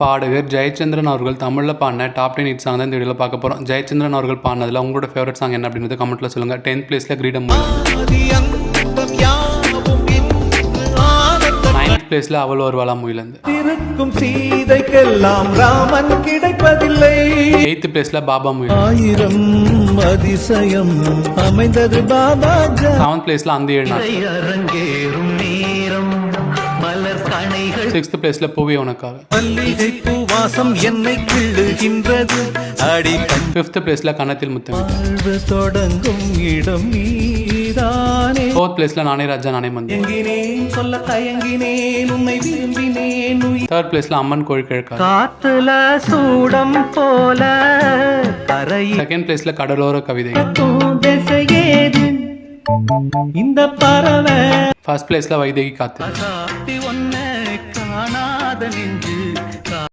பாடகர் ஜெயச்சந்திரன் அவர்கள் தமிழில் பாடின டாப் 10 ஹிட் சாங் தான் இந்த வீடியோவில் பார்க்க போகிறோம். ஜெயச்சந்திரன் அவர்கள் பாடினதில் உங்களோட ஃபேவரட் சாங் என்ன அப்படின்றது கமெண்ட்டில் சொல்லுங்கள். 10th பிளேஸில் கிரீடம், 9th பிளேஸில் அவள் வருவாளா மூவிலேருந்து, இருக்கும் சீதைக்கெல்லாம் ராமன் கிடைப்பதில்லை, 8th பிளேஸில் பாபா மூவி, ஆயிரம் அதிசயம் அமைந்தது பாபா, 7th பிளேஸில் அந்த 7 நாள், அரங்கேறும் நேரம் மலர் கணைகள், 6th பிளேஸில் பூவே உனக்காக, மல்லிகை பூவாசம் என்னை கிள்ளுகின்றது அடி 5th பிளேஸில் கன்னத்தில் முத்தமிட்டு, வாழ்வு தொடங்கும் இடம் நீதானே, 4th பிளேஸில் நானே ராஜா நானே மந்தி, எங்கினேன் சொல்ல தயங்கினேன் உன்னை விரும்பினேன் 3rd பிளேஸில் அம்மன் கோழி கிழக்காக, காத்துல சூடம் போல கரையில் 2nd பிளேஸில் கடலோர கவிதை, திசையேது இந்த பறவை 1st பிளேஸில் வைதேகி காத்து, காட்டி